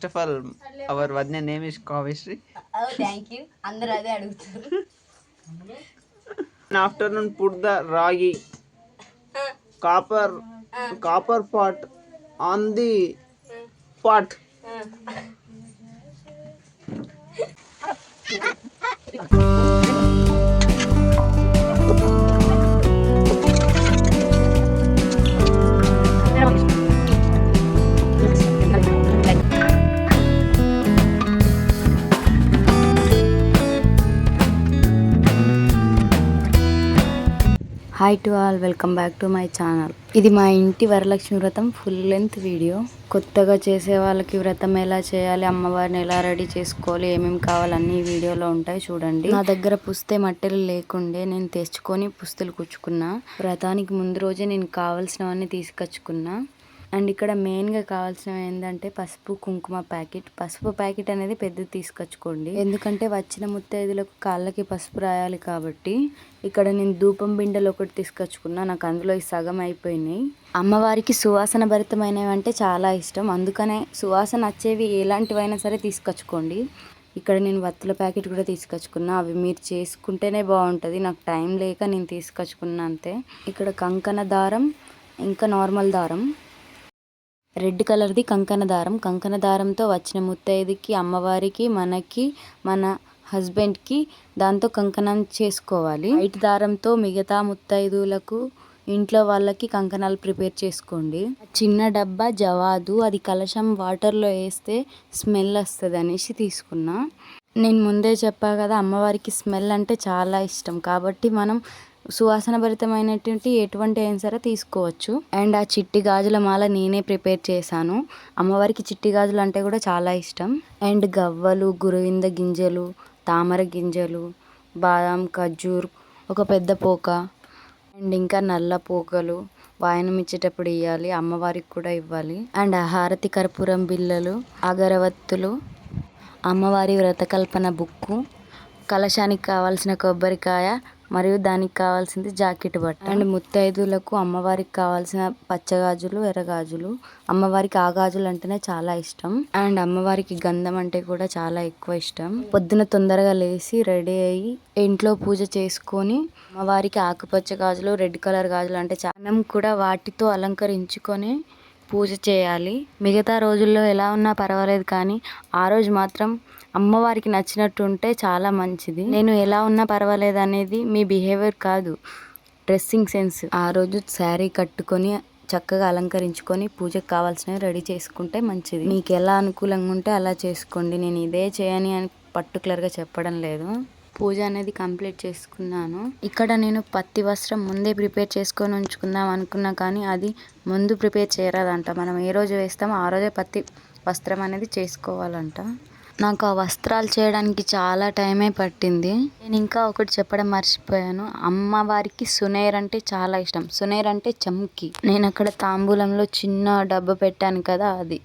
First of all our వదిన name is Kavyasri. Thank you. అందరూ అదే అడుగుతారు. ఆఫ్టర్నూన్ పుట్ ద రాగి copper pot on the pot. Hi to all, welcome back to my channel. ఇది మా ఇంటి వరలక్ష్మి వ్రతం ఫుల్ లెంత్ వీడియో. కొత్తగా చేసే వాళ్ళకి వ్రతం ఎలా చేయాలి, అమ్మవారిని ఎలా రెడీ చేసుకోవాలి, ఏమేమి కావాలి అన్ని వీడియోలో ఉంటాయి, చూడండి. నా దగ్గర పుస్తే మట్టెలు లేకుండే నేను తెచ్చుకొని పుస్తలు కుచ్చుకున్నా. వ్రతానికి ముందు రోజే నేను కావాల్సినవన్నీ తీసుకొచ్చుకున్నా. అండ్ ఇక్కడ మెయిన్గా కావాల్సినవి ఏంటంటే పసుపు కుంకుమ ప్యాకెట్. పసుపు ప్యాకెట్ అనేది పెద్దది తీసుకొచ్చుకోండి, ఎందుకంటే వచ్చిన ముత్తైదులకు కాళ్ళకి పసుపు రాయాలి కాబట్టి. ఇక్కడ నేను ధూపం బిండెలు ఒకటి తీసుకొచ్చుకున్నా, నాకు అందులో సగం అయిపోయినాయి. అమ్మవారికి సువాసన భరితమైనవి అంటే చాలా ఇష్టం, అందుకనే సువాసన వచ్చేవి ఎలాంటివైనా సరే తీసుకొచ్చుకోండి. ఇక్కడ నేను వత్తుల ప్యాకెట్ కూడా తీసుకొచ్చుకున్నా, అవి మీరు చేసుకుంటేనే బాగుంటుంది, నాకు టైం లేక నేను తీసుకొచ్చుకున్నా అంతే. ఇక్కడ కంకణ దారం, ఇంకా నార్మల్ దారం, రెడ్ కలర్ది కంకణ దారం. కంకణ దారంతో వచ్చిన ముత్తైదుకి, అమ్మవారికి, మనకి, మన హస్బెండ్కి దాంతో కంకణం చేసుకోవాలి. వైట్ దారంతో మిగతా ముత్తైదులకు, ఇంట్లో వాళ్ళకి కంకణాలు ప్రిపేర్ చేసుకోండి. చిన్న డబ్బా జవాదు, అది కలశం వాటర్లో వేస్తే స్మెల్ వస్తుంది అనేసి తీసుకున్నా. నేను ముందే చెప్పా కదా, అమ్మవారికి స్మెల్ అంటే చాలా ఇష్టం కాబట్టి మనం సువాసన భరితమైనటువంటి ఎటువంటి అయినా సరే తీసుకోవచ్చు. అండ్ ఆ చిట్టి గాజుల మాల నేనే ప్రిపేర్ చేశాను. అమ్మవారికి చిట్టి గాజులు అంటే కూడా చాలా ఇష్టం. అండ్ గవ్వలు, గురువింద గింజలు, తామర గింజలు, బాదం, ఖర్జూర్, ఒక పెద్ద పోక, అండ్ ఇంకా నల్ల పోకలు వాయనం ఇచ్చేటప్పుడు ఇవ్వాలి, అమ్మవారికి కూడా ఇవ్వాలి. అండ్ హారతి కర్పూరం బిళ్ళలు, అగరవత్తులు, అమ్మవారి వ్రతకల్పన బుక్కు, కలశానికి కావాల్సిన కొబ్బరికాయ మరియు దానికి కావాల్సింది జాకెట్ బట్ట. అండ్ ముత్తైదులకు అమ్మవారికి కావాల్సిన పచ్చగాజులు, ఎర్రగాజులు. అమ్మవారికి ఆ గాజులు అంటేనే చాలా ఇష్టం. అండ్ అమ్మవారికి గంధం అంటే కూడా చాలా ఎక్కువ ఇష్టం. పొద్దున తొందరగా లేచి రెడీ అయ్యి ఇంట్లో పూజ చేసుకొని అమ్మవారికి ఆకుపచ్చ గాజులు, రెడ్ కలర్ గాజులు అంటే మనం కూడా వాటితో అలంకరించుకొని పూజ చేయాలి. మిగతా రోజుల్లో ఎలా ఉన్నా పర్వాలేదు, కానీ ఆ రోజు మాత్రం అమ్మవారికి నచ్చినట్టు ఉంటే చాలా మంచిది. నేను ఎలా ఉన్నా పర్వాలేదు అనేది మీ బిహేవియర్ కాదు, డ్రెస్సింగ్ సెన్స్. ఆ రోజు శారీ కట్టుకొని చక్కగా అలంకరించుకొని పూజకు కావాల్సినవి రెడీ చేసుకుంటే మంచిది. మీకు ఎలా అనుకూలంగా ఉంటే అలా చేసుకోండి, నేను ఇదే చేయని అని పర్టికులర్గా చెప్పడం లేదు. పూజ అనేది కంప్లీట్ చేసుకున్నాను. ఇక్కడ నేను పత్తి వస్త్రం ముందే ప్రిపేర్ చేసుకొని ఉంచుకుందాం అనుకున్నా, కానీ అది ముందు ప్రిపేర్ చేయరాదంట. మనం ఏ రోజు వేస్తామో ఆ రోజే పత్తి వస్త్రం అనేది చేసుకోవాలంట. నాకు ఆ వస్త్రాలు చేయడానికి చాలా టైమే పట్టింది. నేను ఇంకా ఒకటి చెప్పడం మర్చిపోయాను, అమ్మవారికి సునేర్ అంటే చాలా ఇష్టం. సునేర్ అంటే చమ్కి. నేను అక్కడ తాంబూలంలో చిన్న డబ్బా పెట్టాను కదా, అది.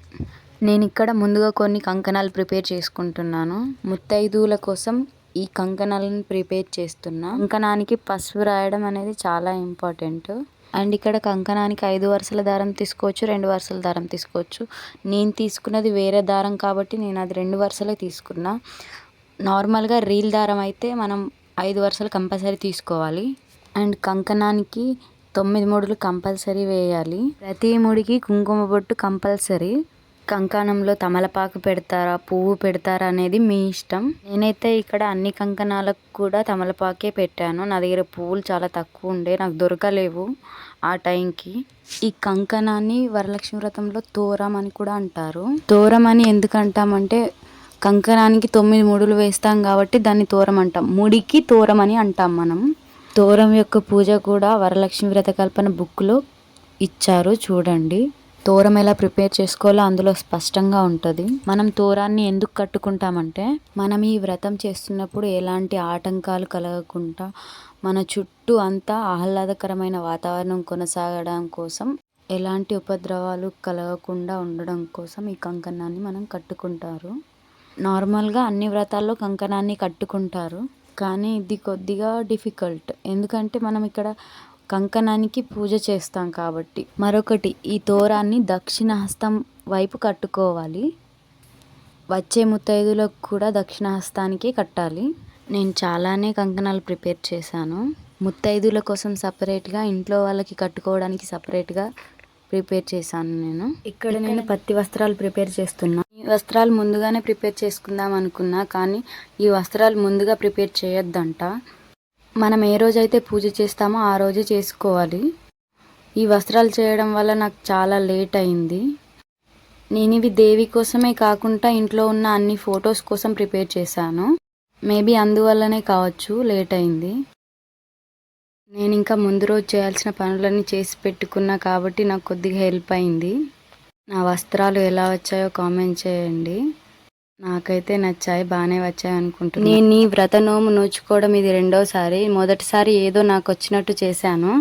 నేను ఇక్కడ ముందుగా కొన్ని కంకణాలు ప్రిపేర్ చేసుకుంటున్నాను. ముత్తైదువుల కోసం ఈ కంకణాలను ప్రిపేర్ చేస్తున్నా. కంకణానికి పసుపు రాయడం అనేది చాలా ఇంపార్టెంట్. అండ్ ఇక్కడ కంకణానికి 5 వరుసల దారం తీసుకోవచ్చు, 2 వరుసల దారం తీసుకోవచ్చు. నేను తీసుకున్నది వేరే దారం కాబట్టి నేను అది 2 వరుసలే తీసుకున్నా. నార్మల్గా రీల్ దారం అయితే మనం 5 వరుసలు కంపల్సరీ తీసుకోవాలి. అండ్ కంకణానికి 9 ముడులు కంపల్సరీ వేయాలి. ప్రతి ముడికి కుంకుమ బొట్టు కంపల్సరీ. కంకణంలో తమలపాకు పెడతారా, పువ్వు పెడతారా అనేది మీ ఇష్టం. నేనైతే ఇక్కడ అన్ని కంకణాలకు కూడా తమలపాకే పెట్టాను. నా దగ్గర పువ్వులు చాలా తక్కువ ఉండే, నాకు దొరకలేవు ఆ టైంకి. ఈ కంకణాన్ని వరలక్ష్మి వ్రతంలో తోరం అని కూడా అంటారు. తోరం అని ఎందుకు అంటామంటే కంకణానికి 9 ముడులు వేస్తాం కాబట్టి దాన్ని తోరం అంటాం. ముడికి తోరం అని అంటాం మనం. తోరం యొక్క పూజ కూడా వరలక్ష్మి వ్రత కల్పన బుక్లో ఇచ్చారు, చూడండి. తోరం ఎలా ప్రిపేర్ చేసుకోవాలో అందులో స్పష్టంగా ఉంటుంది. మనం తోరాన్ని ఎందుకు కట్టుకుంటామంటే మనం ఈ వ్రతం చేస్తున్నప్పుడు ఎలాంటి ఆటంకాలు కలగకుండా మన చుట్టూ అంతా ఆహ్లాదకరమైన వాతావరణం కొనసాగడం కోసం, ఎలాంటి ఉపద్రవాలు కలగకుండా ఉండడం కోసం ఈ కంకణాన్ని మనం కట్టుకుంటారు. నార్మల్గా అన్ని వ్రతాల్లో కంకణాన్ని కట్టుకుంటారు, కానీ ఇది కొద్దిగా డిఫికల్ట్, ఎందుకంటే మనం ఇక్కడ కంకణానికి పూజ చేస్తాం కాబట్టి. మరొకటి, ఈ తోరాన్ని దక్షిణ హస్తం వైపు కట్టుకోవాలి. వచ్చే ముత్తైదులకు కూడా దక్షిణహస్తానికి కట్టాలి. నేను చాలానే కంకణాలు ప్రిపేర్ చేశాను. ముత్తైదుల కోసం సపరేట్గా, ఇంట్లో వాళ్ళకి కట్టుకోవడానికి సపరేట్గా ప్రిపేర్ చేశాను నేను. ఇక్కడ నేను పత్తి వస్త్రాలు ప్రిపేర్ చేస్తున్నా. ఈ వస్త్రాలు ముందుగానే ప్రిపేర్ చేసుకుందాం అనుకున్నా, కానీ ఈ వస్త్రాలు ముందుగా ప్రిపేర్ చేయొద్దంట. మనం ఏ రోజైతే పూజ చేస్తామో ఆ రోజు చేసుకోవాలి. ఈ వస్త్రాలు చేయడం వల్ల నాకు చాలా లేట్ అయింది. నేను ఇవి దేవి కోసమే కాకుండా ఇంట్లో ఉన్న అన్ని ఫొటోస్ కోసం ప్రిపేర్ చేశాను. మేబీ అందువల్లనే కావచ్చు లేట్ అయింది. నేను ఇంకా ముందు రోజు చేయాల్సిన పనులన్నీ చేసి పెట్టుకున్నా కాబట్టి నాకు కొద్దిగా హెల్ప్ అయింది. నా వస్త్రాలు ఎలా వచ్చాయో కామెంట్ చేయండి. నాకైతే నచ్చాయి, బాగానే వచ్చాయి అనుకుంటున్నాను. నేను ఈ వ్రత నోము నోచుకోవడం ఇది రెండోసారి. మొదటిసారి ఏదో నాకు వచ్చినట్టు చేశాను.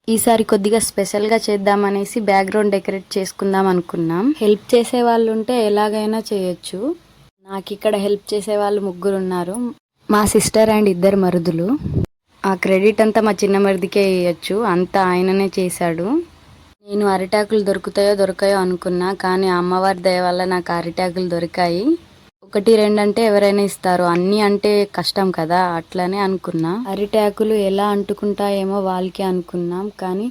ఈసారి కొద్దిగా స్పెషల్గా చేద్దామనేసి బ్యాక్గ్రౌండ్ డెకరేట్ చేసుకుందాం అనుకున్నాం. హెల్ప్ చేసే వాళ్ళు ఉంటే ఎలాగైనా చేయొచ్చు. నాకు ఇక్కడ హెల్ప్ చేసే వాళ్ళు 3 ఉన్నారు. మా సిస్టర్ అండ్ 2 మరుదులు. ఆ క్రెడిట్ అంతా మా చిన్న మరిదికే ఇవ్వచ్చు, అంతా ఆయననే చేశాడు. నేను అరిటాకులు దొరుకుతాయో దొరకాయో అనుకున్నా, కానీ అమ్మవారి దయ వల్ల నాకు అరిటాకులు దొరికాయి. 1, 2 అంటే ఎవరైనా ఇస్తారు, అన్నీ అంటే కష్టం కదా, అట్లనే అనుకున్నా. అరిటాకులు ఎలా అంటుకుంటాయేమో వాళ్ళకి అనుకున్నాం, కానీ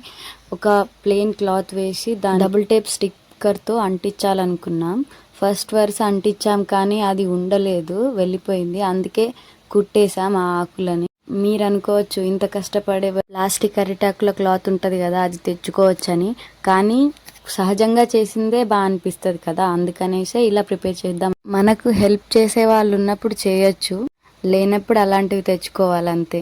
ఒక ప్లెయిన్ క్లాత్ వేసి దాని డబుల్ టేప్ స్టిక్కర్తో అంటించాలనుకున్నాం. ఫస్ట్ వరుస అంటించాం కానీ అది ఉండలేదు, వెళ్ళిపోయింది. అందుకే కుట్టేశాం ఆ ఆకులని. మీరు అనుకోవచ్చు ఇంత కష్టపడే ప్లాస్టిక్ అరిటాకుల క్లాత్ ఉంటుంది కదా అది తెచ్చుకోవచ్చని, కానీ సహజంగా చేసిందే బాగా అనిపిస్తుంది కదా, అందుకనేసే ఇలా ప్రిపేర్ చేద్దాం. మనకు హెల్ప్ చేసే వాళ్ళు ఉన్నప్పుడు చేయొచ్చు, లేనప్పుడు అలాంటివి తెచ్చుకోవాలంతే.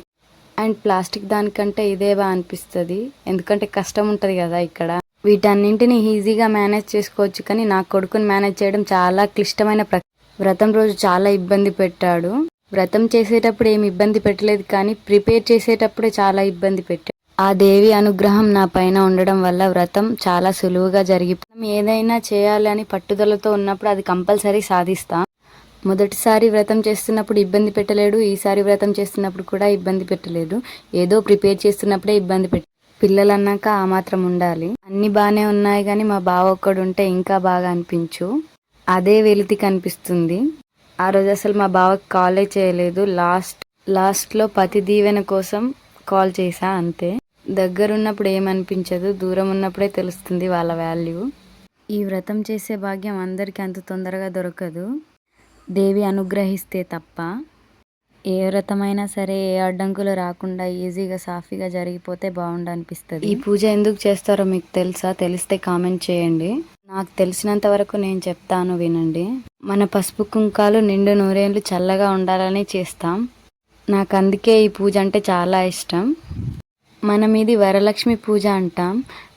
అండ్ ప్లాస్టిక్ దానికంటే ఇదే బాగా అనిపిస్తుంది, ఎందుకంటే కష్టం ఉంటుంది కదా ఇక్కడ. వీటన్నింటినీ ఈజీగా మేనేజ్ చేసుకోవచ్చు, కానీ నా కొడుకుని మేనేజ్ చేయడం చాలా క్లిష్టమైన వ్రతం రోజు చాలా ఇబ్బంది పెట్టాడు. వ్రతం చేసేటప్పుడు ఏమి ఇబ్బంది పెట్టలేదు, కానీ ప్రిపేర్ చేసేటప్పుడే చాలా ఇబ్బంది పెట్టాడు. ఆ దేవి అనుగ్రహం నా పైన ఉండడం వల్ల వ్రతం చాలా సులువుగా జరిగిపోయింది. ఏదైనా చేయాలి అని పట్టుదలతో ఉన్నప్పుడు అది కంపల్సరీ సాధిస్తాం. మొదటిసారి వ్రతం చేస్తున్నప్పుడు ఇబ్బంది పెట్టలేడు, ఈసారి వ్రతం చేస్తున్నప్పుడు కూడా ఇబ్బంది పెట్టలేదు. ఏదో ప్రిపేర్ చేస్తున్నప్పుడే ఇబ్బంది పెట్టాడు. పిల్లలు అన్నాక ఆ మాత్రం ఉండాలి. అన్ని బాగానే ఉన్నాయి, కానీ మా బావ ఒక్కడు ఉంటే ఇంకా బాగా అనిపించు. అదే వెలితి కనిపిస్తుంది. ఆ రోజు అసలు మా బావకి కాలే చేయలేదు. లాస్ట్లో పతి దీవెన కోసం కాల్ చేశా అంతే. దగ్గరున్నప్పుడు ఏమనిపించదు, దూరం ఉన్నప్పుడే తెలుస్తుంది వాళ్ళ వాల్యూ. ఈ వ్రతం చేసే భాగ్యం అందరికీ అంత తొందరగా దొరకదు, దేవి అనుగ్రహిస్తే తప్ప. ఏ వ్రతమైనా సరే ఏ అడ్డంకులు రాకుండా ఈజీగా సాఫీగా జరిగిపోతే బాగుండనిపిస్తుంది. ఈ పూజ ఎందుకు చేస్తారో మీకు తెలుసా? తెలిస్తే కామెంట్ చేయండి. నాకు తెలిసినంత వరకు నేను చెప్తాను, వినండి. మన పసుపు కుంకాలు నిండు నూరేళ్ళు చల్లగా ఉండాలని చేస్తాం. నాకు అందుకే ఈ పూజ అంటే చాలా ఇష్టం. మనం ఇది వరలక్ష్మి పూజ అంటాం,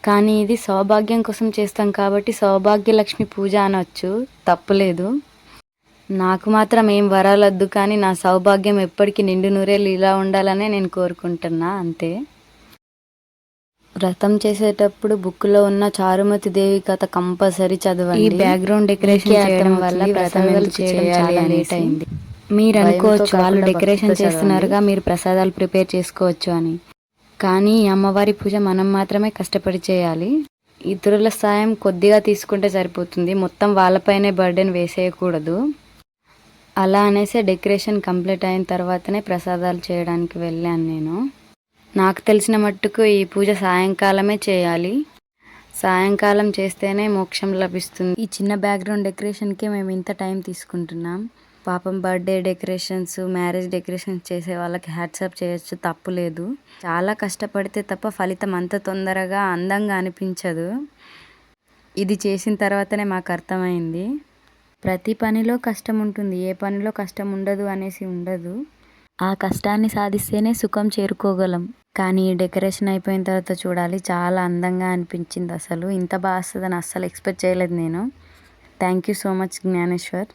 కానీ ఇది సౌభాగ్యం కోసం చేస్తాం కాబట్టి సౌభాగ్యలక్ష్మి పూజ అనొచ్చు, తప్పులేదు. నాకు మాత్రం ఏం వరాలొద్దు, కానీ నా సౌభాగ్యం ఎప్పటికీ నిండు నూరేళ్ళు ఇలా ఉండాలనే నేను కోరుకుంటున్నా, అంతే. వ్రతం చేసేటప్పుడు బుక్లో ఉన్న చారుమతి దేవి కథ కంపల్సరీ చదవండి. ఈ బ్యాక్గ్రౌండ్ డెకరేషన్ చేయడం వల్ల ప్రసాదాలు చేయడం చాలా లేట్ అయింది. మీరు అనుకోవచ్చు వాళ్ళు డెకరేషన్ చేస్తున్నారుగా, మీరు ప్రసాదాలు ప్రిపేర్ చేసుకోవచ్చు అని. కానీ ఈ అమ్మవారి పూజ మనం మాత్రమే కష్టపడి చేయాలి. ఇతరుల సాయం కొద్దిగా తీసుకుంటే సరిపోతుంది, మొత్తం వాళ్ళపైనే బర్డెన్ వేసేయకూడదు. అలా అనేసి డెకరేషన్ కంప్లీట్ అయిన తర్వాతనే ప్రసాదాలు చేయడానికి వెళ్ళాను నేను. నాకు తెలిసిన మట్టుకు ఈ పూజ సాయంకాలమే చేయాలి. సాయంకాలం చేస్తేనే మోక్షం లభిస్తుంది. ఈ చిన్న బ్యాక్గ్రౌండ్ డెకరేషన్కే మేము ఇంత టైం తీసుకుంటున్నాం. పాపం బర్త్డే డెకరేషన్స్, మ్యారేజ్ డెకరేషన్స్ చేసే వాళ్ళకి హ్యాట్సాప్ చేయొచ్చు, తప్పులేదు. చాలా కష్టపడితే తప్ప ఫలితం అంత తొందరగా అందంగా అనిపించదు. ఇది చేసిన తర్వాతనే మాకు అర్థమైంది. ప్రతి పనిలో కష్టం ఉంటుంది, ఏ పనిలో కష్టం ఉండదు అనేసి ఉండదు. ఆ కష్టాన్ని సాధిస్తేనే సుఖం చేరుకోగలం. కానీ ఈ డెకరేషన్ అయిపోయిన తర్వాత చూడాలి, చాలా అందంగా అనిపించింది. అసలు ఇంత బాగా వస్తుందని అస్సలు ఎక్స్పెక్ట్ చేయలేదు నేను. Thank you so much Gnaneshwar.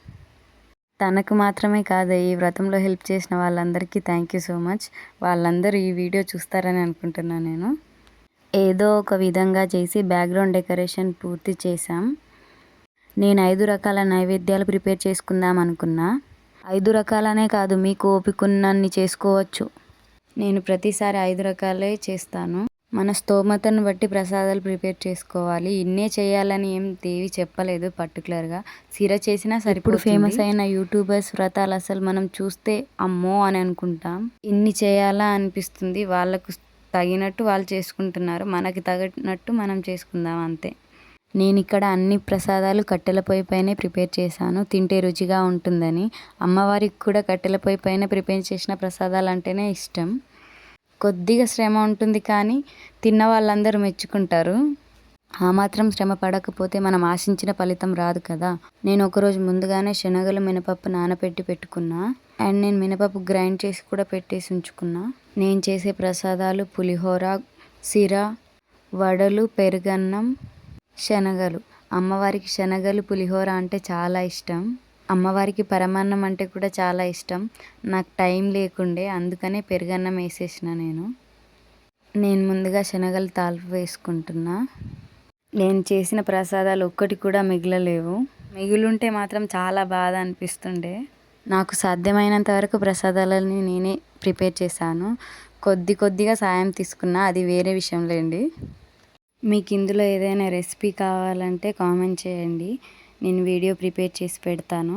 తనకు మాత్రమే కాదు, ఈ వ్రతంలో హెల్ప్ చేసిన వాళ్ళందరికీ థ్యాంక్ యూ సో మచ్. వాళ్ళందరూ ఈ వీడియో చూస్తారని అనుకుంటున్నాను నేను. ఏదో ఒక విధంగా చేసి బ్యాక్గ్రౌండ్ డెకరేషన్ పూర్తి చేశాం. నేను 5 రకాల నైవేద్యాలు ప్రిపేర్ చేసుకుందాం అనుకున్నా. 5 రకాలనే కాదు, మీకు ఓపికన్నన్ని చేసుకోవచ్చు. నేను ప్రతిసారి 5 రకాలే చేస్తాను. మన స్తోమతను బట్టి ప్రసాదాలు ప్రిపేర్ చేసుకోవాలి. ఇన్నే చేయాలని ఏం దేవి చెప్పలేదు పర్టికులర్గా. సిర చేసినా సరే. ఇప్పుడు ఫేమస్ అయిన యూట్యూబర్స్ వ్రతాలు అసలు మనం చూస్తే అమ్మో అని అనుకుంటాం. ఇన్ని చేయాలా అనిపిస్తుంది. వాళ్ళకు తగినట్టు వాళ్ళు చేసుకుంటున్నారు, మనకి తగినట్టు మనం చేసుకుందాం అంతే. నేను ఇక్కడ అన్ని ప్రసాదాలు కట్టెల పొయ్యి పైనే ప్రిపేర్ చేశాను, తింటే రుచిగా ఉంటుందని. అమ్మవారికి కూడా కట్టెల పొయ్యి పైన ప్రిపేర్ చేసిన ప్రసాదాలు అంటేనే ఇష్టం. కొద్దిగా శ్రమ ఉంటుంది కానీ తిన్న వాళ్ళందరూ మెచ్చుకుంటారు. ఆ మాత్రం శ్రమ పడకపోతే మనం ఆశించిన ఫలితం రాదు కదా. నేను ఒకరోజు ముందుగానే శనగలు మినపప్పు నానబెట్టి పెట్టుకున్నా. అండ్ నేను మినపప్పు గ్రైండ్ చేసి కూడా పెట్టేసి ఉంచుకున్నా. నేను చేసే ప్రసాదాలు పులిహోర, సిర, వడలు, పెరుగన్నం, శనగలు. అమ్మవారికి శనగలు పులిహోర అంటే చాలా ఇష్టం. అమ్మవారికి పరమాన్నం అంటే కూడా చాలా ఇష్టం. నాకు టైం లేకుండే, అందుకనే పెరుగన్నం వేసేసిన. నేను ముందుగా శనగలు తాలింపు వేసుకుంటున్నా. నేను చేసిన ప్రసాదాలు ఒక్కటి కూడా మిగలలేవు. మిగులుంటే మాత్రం చాలా బాధ అనిపిస్తుండే. నాకు సాధ్యమైనంత వరకు ప్రసాదాలని నేనే ప్రిపేర్ చేశాను. కొద్దిగా సాయం తీసుకున్నా, అది వేరే విషయం లేండి. మీకు ఇందులో ఏదైనా రెసిపీ కావాలంటే కామెంట్ చేయండి, నేను వీడియో ప్రిపేర్ చేసి పెడతాను.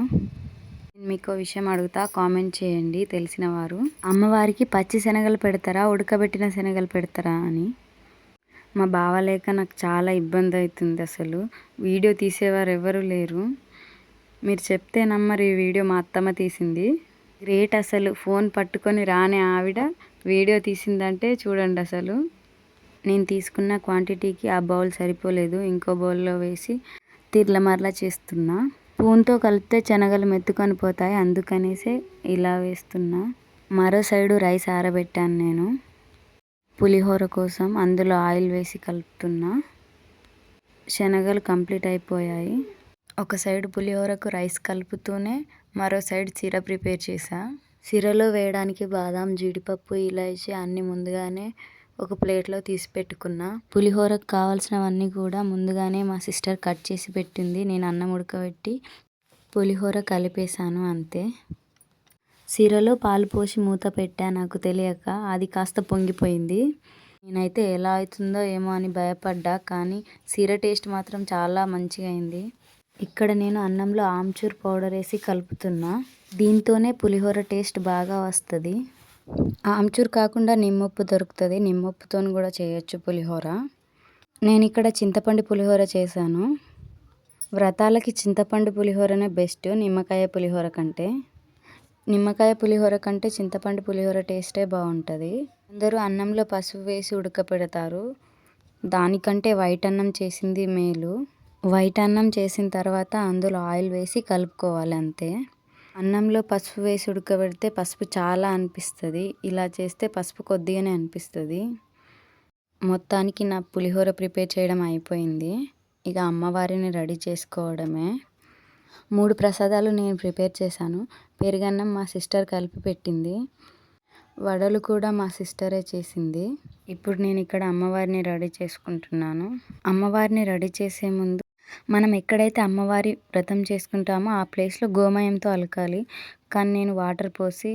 మీకు విషయం అడుగుతా, కామెంట్ చేయండి తెలిసిన వారు. అమ్మవారికి పచ్చి శనగలు పెడతారా, ఉడకబెట్టిన శనగలు పెడతారా అని మా బావ లేక నాకు చాలా ఇబ్బంది అవుతుంది. అసలు వీడియో తీసేవారు ఎవరు లేరు. మీరు చెప్తే నమ్మరు, ఈ వీడియో మా అత్తమ్మ తీసింది. గ్రేట్ అసలు. ఫోన్ పట్టుకొని రానే ఆవిడ వీడియో తీసిందంటే చూడండి అసలు. నేను తీసుకున్న క్వాంటిటీకి ఆ బౌల్ సరిపోలేదు, ఇంకో బౌల్లో వేసి తిర్లమర్లా చేస్తున్నా. స్పూన్తో కలిపితే శనగలు మెత్తుకొని పోతాయి, అందుకనేసే ఇలా వేస్తున్నా. మరో సైడు రైస్ ఆరబెట్టాను నేను పులిహోర కోసం. అందులో ఆయిల్ వేసి కలుపుతున్నా. శనగలు కంప్లీట్ అయిపోయాయి. ఒక సైడ్ పులిహోరకు రైస్ కలుపుతూనే మరో సైడ్ సిర ప్రిపేర్ చేసా. సిరలో వేయడానికి బాదాం, జీడిపప్పు, ఇలాచి అన్నీ ముందుగానే ఒక ప్లేట్లో తీసి పెట్టుకున్నా. పులిహోరకు కావాల్సినవన్నీ కూడా ముందుగానే మా సిస్టర్ కట్ చేసి పెట్టింది. నేను అన్నం ఉడకబెట్టి పులిహోర కలిపేశాను అంతే. సిరలో పాలు పోసి మూత పెట్టా, నాకు తెలియక అది కాస్త పొంగిపోయింది. నేనైతే ఎలా అవుతుందో ఏమో అని భయపడ్డా, కానీ సిర టేస్ట్ మాత్రం చాలా మంచిగా అయింది. ఇక్కడ నేను అన్నంలో ఆమ్చూర్ పౌడర్ వేసి కలుపుతున్నా. దీంతోనే పులిహోర టేస్ట్ బాగా వస్తుంది. ఆమ్చూర్ కాకుండా నిమ్మప్పు దొరుకుతుంది, నిమ్మప్పుతో కూడా చేయొచ్చు పులిహోర. నేను ఇక్కడ చింతపండు పులిహోర చేశాను. వ్రతాలకి చింతపండు పులిహోరనే బెస్ట్ నిమ్మకాయ పులిహోర కంటే. నిమ్మకాయ పులిహోర కంటే చింతపండు పులిహోర టేస్టే బాగుంటుంది. అందరూ అన్నంలో పసుపు వేసి ఉడకపెడతారు, దానికంటే వైట్ అన్నం చేసింది మేలు. వైట్ అన్నం చేసిన తర్వాత అందులో ఆయిల్ వేసి కలుపుకోవాలి అంతే. అన్నంలో పసుపు వేసి ఉడకబెడితే పసుపు చాలా అనిపిస్తుంది, ఇలా చేస్తే పసుపు కొద్దిగానే అనిపిస్తుంది. మొత్తానికి నా పులిహోర ప్రిపేర్ చేయడం అయిపోయింది. ఇక అమ్మవారిని రెడీ చేసుకోవడమే. 3 ప్రసాదాలు నేను ప్రిపేర్ చేశాను. పెరుగన్నం మా సిస్టర్ కలిపి పెట్టింది, వడలు కూడా మా సిస్టరే చేసింది. ఇప్పుడు నేను ఇక్కడ అమ్మవారిని రెడీ చేసుకుంటున్నాను. అమ్మవారిని రెడీ చేసే ముందు మనం ఎక్కడైతే అమ్మవారి వ్రతం చేసుకుంటామో ఆ ప్లేస్లో గోమయంతో అలకాలి, కానీ నేను వాటర్ పోసి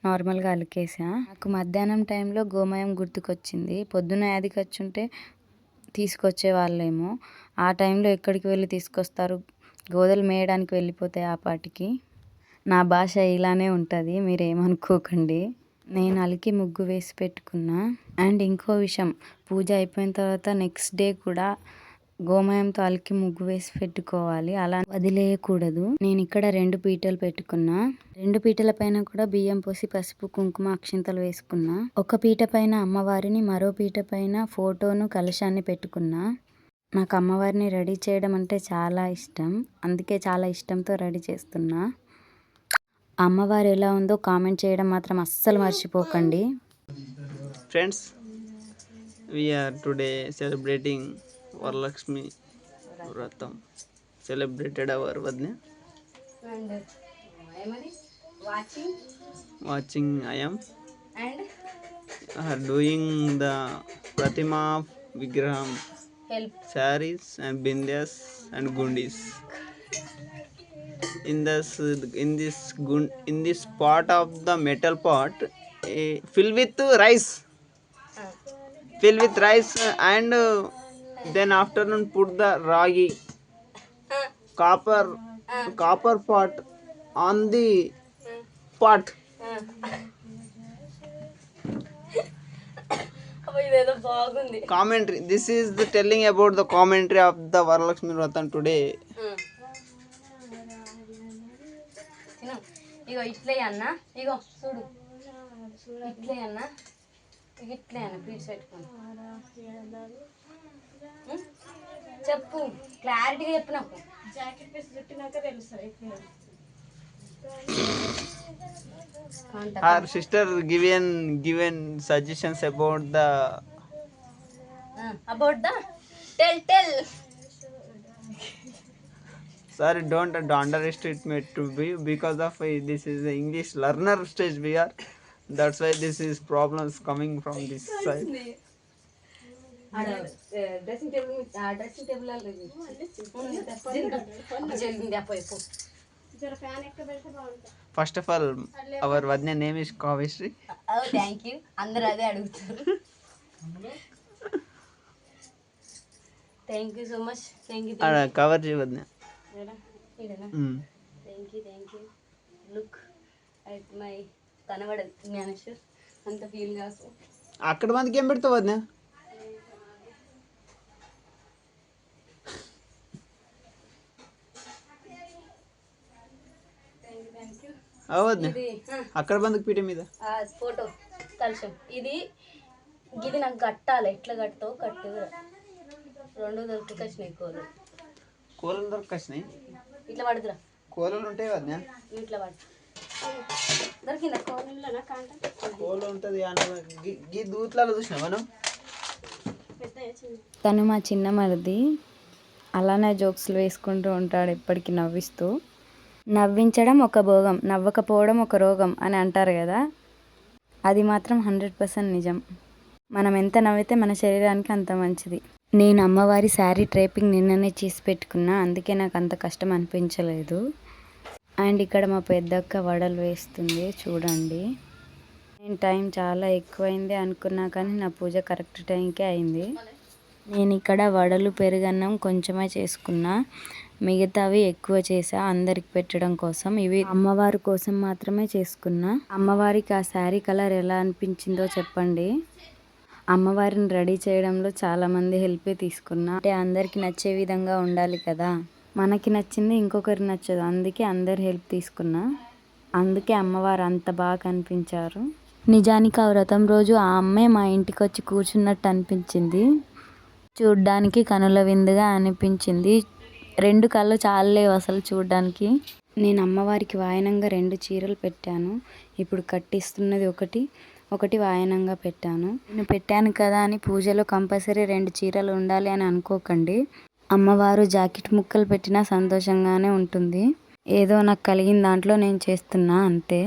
నార్మల్గా అలికేసా. నాకు మధ్యాహ్నం టైంలో గోమయం గుర్తుకొచ్చింది. పొద్దున యాదికి వచ్చుంటే తీసుకొచ్చే వాళ్ళేమో, ఆ టైంలో ఎక్కడికి వెళ్ళి తీసుకొస్తారు, గోదలు మేయడానికి వెళ్ళిపోతాయి ఆ పాటికి. నా భాష ఇలానే ఉంటుంది, మీరేమనుకోకండి. నేను అలికి ముగ్గు వేసి పెట్టుకున్నా. అండ్ ఇంకో విషయం, పూజ అయిపోయిన తర్వాత నెక్స్ట్ డే కూడా గోమయంతో అలికి ముగ్గు వేసి పెట్టుకోవాలి, అలా వదిలేయకూడదు. నేను ఇక్కడ 2 పీటలు పెట్టుకున్నా. 2 పీటల పైన కూడా బియ్యం పోసి పసుపు, కుంకుమ, అక్షింతలు వేసుకున్నా. ఒక పీట పైన అమ్మవారిని, మరో పీట పైన ఫోటోను, కలశాన్ని పెట్టుకున్నా. నాకు అమ్మవారిని రెడీ చేయడం అంటే చాలా ఇష్టం, అందుకే చాలా ఇష్టంతో రెడీ చేస్తున్నా. అమ్మవారు ఎలా ఉందో కామెంట్ చేయడం మాత్రం అస్సలు మర్చిపోకండి. Friends, we are today celebrating Varalakshmi Vratam. Celebrated our వదిన watching. I am doing the Pratima Vigraham saris and bindyas and gundis. In this part of the metal pot, fill with rice. fill with rice and then afternoon put the ragi copper pot on the pot. ఇదేదో బాగుంది. Commentary. This is the telling about the commentary of the Varalakshmi Vratam today. ఇగో ఇట్లే అన్న, ఇగో చూడు ఇట్లే అన్న, ఇట్లే అన్న piece పెట్టుకోండి. చెప్పు, క్లారిటీగా చెప్పు నాకు. జాకెట్ పీస్ చుట్టినాక తెలుస్తుంది. Her sister given suggestions about the tell. Sorry, don't underestimate to be because of this is the English learner stage we are. That's why this is problems coming from this side. Dressing table First of all, our Vadnya name is Kavishri. Thank you. అందరూ అదే అడుగుతారు. Thank you so much. Cover Vadnya. Thank you. Look at my కనబడదు జ్ఞానేశ్వర్ అంత feel కాదు. అక్కడ మందికి ఏం పెడతావు వదిన? అవద్దు అక్కడ బందుకు పీట మీద ఫోటో కలుషం. ఇది నాకు కట్టాలి. ఎట్లా కట్టావు కట్టు. 2 దొరికొచ్చినాయి కోలలు దొరికొచ్చినాయి. ఇట్లా పడుతురా. కోలలు ఉంటాయి వదిన. ఇట్లా పడు. దొరికిందా కోల ఉంటుంది. ఈ దూత్లలో చూసినా మనం. తను మా చిన్న మరిది, అలానే జోక్స్లు వేసుకుంటూ ఉంటాడు ఎప్పటికీ నవ్విస్తూ. నవ్వించడం ఒక భోగం, నవ్వకపోవడం ఒక రోగం అని అంటారు కదా, అది మాత్రం 100% నిజం. మనం ఎంత నవ్వితే మన శరీరానికి అంత మంచిది. నేను అమ్మవారి శారీ డ్రైపింగ్ నిన్ననే చేసి పెట్టుకున్నా, అందుకే నాకు అంత కష్టం అనిపించలేదు. అండ్ ఇక్కడ మా పెద్దక్క వడలు వేస్తుంది చూడండి. నేను టైం చాలా ఎక్కువైంది అనుకున్నా కానీ నా పూజ కరెక్ట్ టైంకే అయింది. నేను ఇక్కడ వడలు పెరుగన్నం కొంచెమే చేసుకున్నా, మిగతావి ఎక్కువ చేసా అందరికి పెట్టడం కోసం. ఇవి అమ్మవారి కోసం మాత్రమే చేసుకున్నా. అమ్మవారికి ఆ శారీ కలర్ ఎలా అనిపించిందో చెప్పండి. అమ్మవారిని రెడీ చేయడంలో చాలామంది హెల్పే తీసుకున్నా. అంటే అందరికి నచ్చే విధంగా ఉండాలి కదా, మనకి నచ్చింది ఇంకొకరికి నచ్చదు, అందుకే అందరి హెల్ప్ తీసుకున్నా. అందుకే అమ్మవారు అంత బాగా కనిపించారు. నిజానికి ఆ వ్రతం రోజు ఆ అమ్మే మా ఇంటికి వచ్చి కూర్చున్నట్టు అనిపించింది. చూడ్డానికి కనుల విందుగా అనిపించింది. 2 కళ్ళు చాలేవు అసలు చూడ్డానికి. నేను అమ్మవారికి వాయనంగా 2 చీరలు పెట్టాను. ఇప్పుడు కట్టిస్తున్నది ఒకటి వాయనంగా పెట్టాను. నేను పెట్టాను కదా అని పూజలో కంపల్సరీ 2 చీరలు ఉండాలి అని అనుకోకండి. అమ్మవారు జాకెట్ ముక్కలు పెట్టినా సంతోషంగానే ఉంటుంది. ఏదో నాకు కలిగిన దాంట్లో నేను చేస్తున్నా అంతే.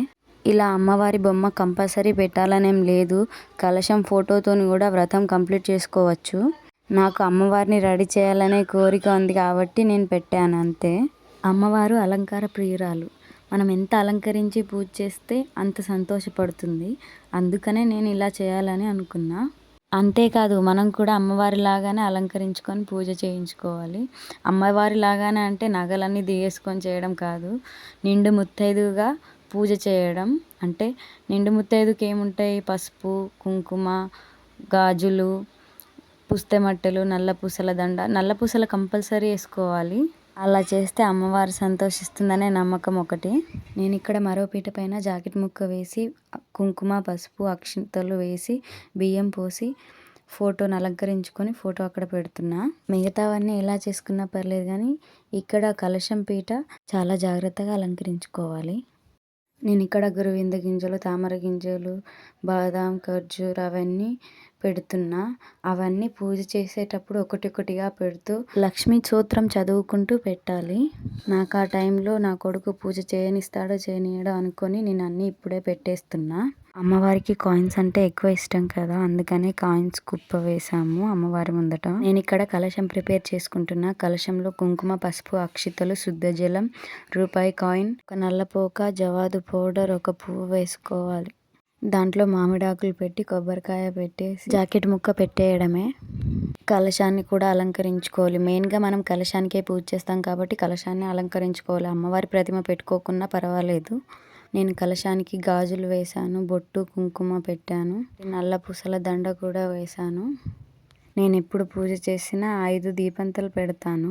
ఇలా అమ్మవారి బొమ్మ కంపల్సరీ పెట్టాలనేం లేదు. కలశం ఫోటోతోని కూడా వ్రతం కంప్లీట్ చేసుకోవచ్చు. నాకు అమ్మవారిని రెడీ చేయాలనే కోరిక ఉంది కాబట్టి నేను పెట్టాను అంతే. అమ్మవారు అలంకార ప్రియురాలు. మనం ఎంత అలంకరించి పూజ చేస్తే అంత సంతోషపడుతుంది. అందుకనే నేను ఇలా చేయాలని అనుకున్నా. అంతేకాదు మనం కూడా అమ్మవారి లాగానే అలంకరించుకొని పూజ చేయించుకోవాలి. అమ్మవారి లాగానే అంటే నగలన్నీ దిగేసుకొని చేయడం కాదు, నిండు ముత్తైదుగా పూజ చేయడం. అంటే నిండు ముత్తైదుకి ఏముంటాయి, పసుపు, కుంకుమ, గాజులు, పుస్తెమట్టెలు, నల్ల పూసల దండ. నల్ల పూసలు కంపల్సరీ వేసుకోవాలి. అలా చేస్తే అమ్మవారు సంతోషిస్తుందనే నమ్మకం ఒకటి. నేను ఇక్కడ మరో పీట పైన జాకెట్ ముక్క వేసి కుంకుమ, పసుపు, అక్షింతలు వేసి బియ్యం పోసి ఫోటోని అలంకరించుకొని ఫోటో అక్కడ పెడుతున్నా. మిగతావన్నీ ఎలా చేసుకున్నా పర్లేదు కానీ ఇక్కడ కలశం పీట చాలా జాగ్రత్తగా అలంకరించుకోవాలి. నేను ఇక్కడ గురువింద గింజలు, తామర గింజలు, బాదాం, ఖర్జూర అవన్నీ పెడుతున్నా. అవన్నీ పూజ చేసేటప్పుడు ఒకటిగా పెడుతూ లక్ష్మీ స్తోత్రం చదువుకుంటూ పెట్టాలి. నాకు ఆ టైంలో నా కొడుకు పూజ చేయనిస్తాడో చేయనియడో అనుకొని నేను అన్నీ ఇప్పుడే పెట్టేస్తున్నా. అమ్మవారికి కాయిన్స్ అంటే ఎక్కువ ఇష్టం కదా, అందుకనే కాయిన్స్ కుప్ప వేసాము అమ్మవారి ముందట. నేను ఇక్కడ కలశం ప్రిపేర్ చేసుకుంటున్నా. కలశంలో కుంకుమ, పసుపు, అక్షితలు, శుద్ధ జలం, రూపాయి కాయిన్, ఒక నల్లపోక, జవాదు పౌడర్, ఒక పువ్వు వేసుకోవాలి. దాంట్లో మామిడాకులు పెట్టి కొబ్బరికాయ పెట్టేసి జాకెట్ ముక్క పెట్టేయడమే. కలశాన్ని కూడా అలంకరించుకోవాలి. మెయిన్గా మనం కలశానికే పూజ చేస్తాం కాబట్టి కలశాన్ని అలంకరించుకోవాలి. అమ్మవారి ప్రతిమ పెట్టుకోకున్నా పర్వాలేదు. నేను కలశానికి గాజులు వేశాను, బొట్టు కుంకుమ పెట్టాను, నల్ల పూసల దండ కూడా వేశాను. నేను ఎప్పుడు పూజ చేసినా 5 దీపంతలు పెడతాను.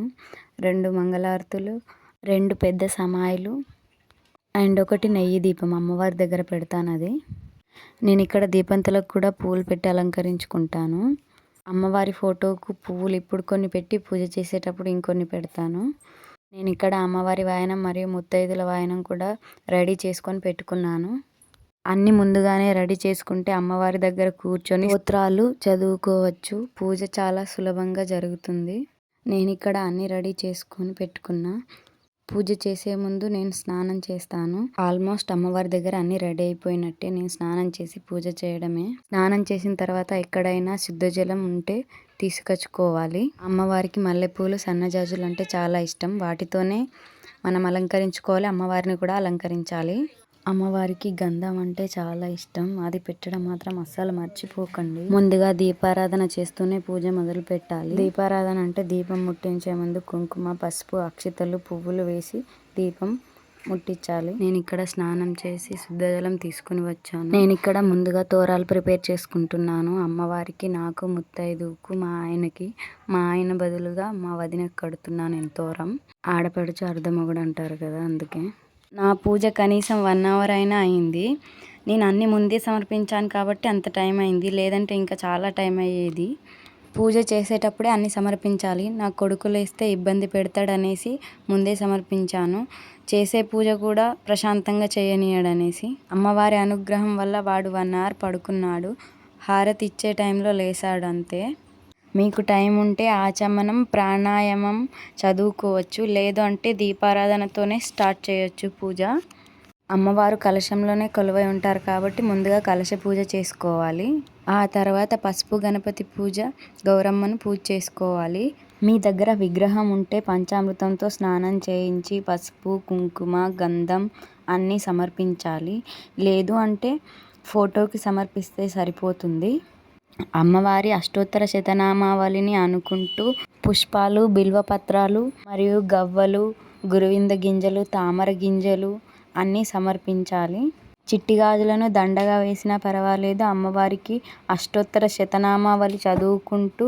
2 మంగళారతులు, 2 పెద్ద సమాయిలు అండ్ 1 నెయ్యి దీపం అమ్మవారి దగ్గర పెడతాను. అది నేను ఇక్కడ దీపంతలకు కూడా పూలు పెట్టి అలంకరించుకుంటాను. అమ్మవారి ఫోటోకు పువ్వులు ఇప్పుడు కొన్ని పెట్టి పూజ చేసేటప్పుడు ఇంకొన్ని పెడతాను. నేను ఇక్కడ అమ్మవారి వాయనం మరియు ముత్తైదుల వాయనం కూడా రెడీ చేసుకొని పెట్టుకున్నాను. అన్నీ ముందుగానే రెడీ చేసుకుంటే అమ్మవారి దగ్గర కూర్చొని స్తోత్రాలు చదువుకోవచ్చు. పూజ చాలా సులభంగా జరుగుతుంది. నేను ఇక్కడ అన్నీ రెడీ చేసుకొని పెట్టుకున్నా. పూజ చేసే ముందు నేను స్నానం చేస్తాను. ఆల్మోస్ట్ అమ్మవారి దగ్గర అన్నీ రెడీ అయిపోయినట్టే. నేను స్నానం చేసి పూజ చేయడమే. స్నానం చేసిన తర్వాత ఎక్కడైనా శుద్ధజలం ఉంటే తీసుకొచ్చుకోవాలి. అమ్మవారికి మల్లెపూలు, సన్నజాజులు అంటే చాలా ఇష్టం. వాటితోనే మనం అలంకరించుకోవాలి. అమ్మవారిని కూడా అలంకరించాలి. అమ్మవారికి గంధం అంటే చాలా ఇష్టం. అది పెట్టడం మాత్రం అస్సలు మర్చిపోకండి. ముందుగా దీపారాధన చేస్తూనే పూజ మొదలు పెట్టాలి. దీపారాధన అంటే దీపం ముట్టించే ముందు కుంకుమ, పసుపు, అక్షితలు, పువ్వులు వేసి దీపం ముట్టించాలి. నేను ఇక్కడ స్నానం చేసి శుద్ధజలం తీసుకుని వచ్చాను. నేను ఇక్కడ ముందుగా తోరాలు ప్రిపేర్ చేసుకుంటున్నాను. అమ్మవారికి, నాకు, ముత్తైదుకు, మా ఆయన బదులుగా మా వదినకు కడుతున్నాను నేను తోరం. ఆడపడుచు అర్ధమొగుడు అంటారు కదా, అందుకే. నా పూజ కనీసం 1 అవర్ అయినా అయింది. నేను అన్ని ముందే సమర్పించాను కాబట్టి అంత టైం అయింది. లేదంటే ఇంకా చాలా టైం అయ్యేది. పూజ చేసేటప్పుడే అన్ని సమర్పించాలి. నా కొడుకు లేస్తే ఇబ్బంది పెడతాడనేసి ముందే సమర్పించాను. చేసే పూజ కూడా ప్రశాంతంగా చేయనీయడనేసి. అమ్మవారి అనుగ్రహం వల్ల వాడు 1 అవర్ పడుకున్నాడు. హారతి ఇచ్చే టైంలో లేసాడు అంతే. మీకు టైం ఉంటే ఆచమనం, ప్రాణాయామం చదువుకోవచ్చు. లేదు అంటే దీపారాధనతోనే స్టార్ట్ చేయొచ్చు పూజ. అమ్మవారు కలశంలోనే కొలువై ఉంటారు కాబట్టి ముందుగా కలశ పూజ చేసుకోవాలి. ఆ తర్వాత పసుపు గణపతి పూజ, గౌరమ్మను పూజ చేసుకోవాలి. మీ దగ్గర విగ్రహం ఉంటే పంచామృతంతో స్నానం చేయించి పసుపు, కుంకుమ, గంధం అన్నీ సమర్పించాలి. లేదు అంటే ఫోటోకి సమర్పిస్తే సరిపోతుంది. అమ్మవారి అష్టోత్తర శతనామావళిని అనుకుంటూ పుష్పాలు, బిల్వపత్రాలు మరియు గవ్వలు, గురువింద గింజలు, తామర గింజలు అన్నీ సమర్పించాలి. చిట్టి గాజులను దండగా వేసినా పర్వాలేదు. అమ్మవారికి అష్టోత్తర శతనామావళి చదువుకుంటూ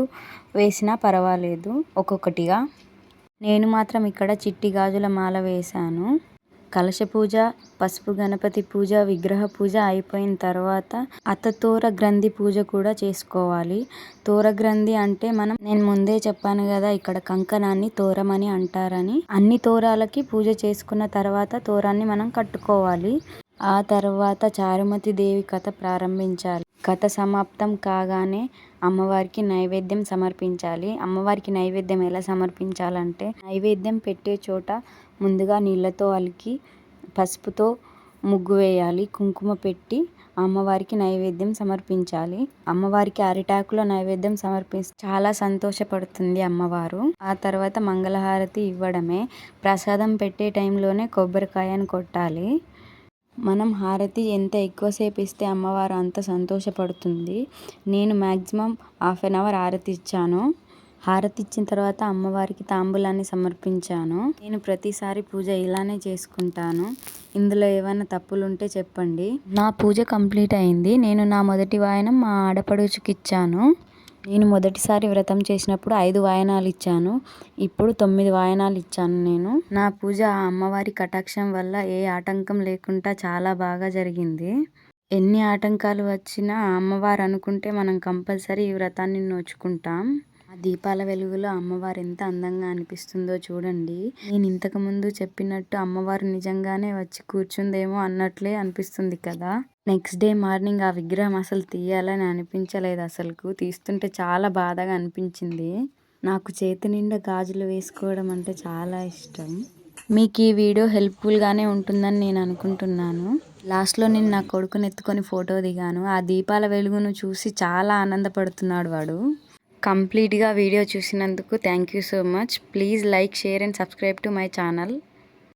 వేసినా పర్వాలేదు ఒక్కొక్కటిగా. నేను మాత్రం ఇక్కడ చిట్టి గాజుల మాల వేశాను. కలశ పూజ, పసుపు గణపతి పూజ, విగ్రహ పూజ అయిపోయిన తర్వాత అతతోర గ్రంథి పూజ కూడా చేసుకోవాలి. తోర గ్రంథి అంటే నేను ముందే చెప్పాను కదా, ఇక్కడ కంకణాన్ని తోరమని అంటారని. అన్ని తోరాలకి పూజ చేసుకున్న తర్వాత తోరాన్ని మనం కట్టుకోవాలి. ఆ తర్వాత చారుమతి దేవి కథ ప్రారంభించాలి. కథ సమాప్తం కాగానే అమ్మవారికి నైవేద్యం సమర్పించాలి. అమ్మవారికి నైవేద్యం ఎలా సమర్పించాలంటే, నైవేద్యం పెట్టే చోట ముందుగా నీళ్ళతో అలికి పసుపుతో ముగ్గు వేయాలి. కుంకుమ పెట్టి అమ్మవారికి నైవేద్యం సమర్పించాలి. అమ్మవారికి అరిటాకులో నైవేద్యం సమర్పిస్తే చాలా సంతోషపడుతుంది అమ్మవారు. ఆ తర్వాత మంగళహారతి ఇవ్వడమే. ప్రసాదం పెట్టే టైంలోనే కొబ్బరికాయను కొట్టాలి. మనం హారతి ఎంత ఎక్కువసేపు ఇస్తే అమ్మవారు అంత సంతోషపడుతుంది. నేను మ్యాక్సిమం 1/2 అవర్ హారతి ఇచ్చాను. హారతి ఇచ్చిన తర్వాత అమ్మవారికి తాంబూలాన్ని సమర్పించాను. నేను ప్రతిసారి పూజ ఇలానే చేసుకుంటాను. ఇందులో ఏమైనా తప్పులు ఉంటే చెప్పండి. నా పూజ కంప్లీట్ అయింది. నేను నా మొదటి వాయనం మా ఆడపడుచుకి ఇచ్చాను. నేను మొదటిసారి వ్రతం చేసినప్పుడు 5 వాయనాలు ఇచ్చాను. ఇప్పుడు 9 వాయనాలు ఇచ్చాను నేను. నా పూజ ఆ అమ్మవారి కటాక్షం వల్ల ఏ ఆటంకం లేకుండా చాలా బాగా జరిగింది. ఎన్ని ఆటంకాలు వచ్చినా ఆ అమ్మవారు అనుకుంటే మనం కంపల్సరీ ఈ వ్రతాన్ని నోచుకుంటాం. ఆ దీపాల వెలుగులో అమ్మవారు ఎంత అందంగా అనిపిస్తుందో చూడండి. నేను ఇంతకుముందు చెప్పినట్టు అమ్మవారు నిజంగానే వచ్చి కూర్చుందేమో అన్నట్లే అనిపిస్తుంది కదా. నెక్స్ట్ డే మార్నింగ్ ఆ విగ్రహం అసలు తీయాలని అనిపించలేదు. అసలుకు తీస్తుంటే చాలా బాధగా అనిపించింది. నాకు చేతి నిండా గాజులు వేసుకోవడం అంటే చాలా ఇష్టం. మీకు ఈ వీడియో హెల్ప్ఫుల్గానే ఉంటుందని నేను అనుకుంటున్నాను. లాస్ట్లో నేను నా కొడుకుని ఎత్తుకొని ఫోటో దిగాను. ఆ దీపాల వెలుగును చూసి చాలా ఆనందపడుతున్నాడు వాడు. కంప్లీట్గా వీడియో చూసినందుకు thank you so much. Please like, share and subscribe to my channel.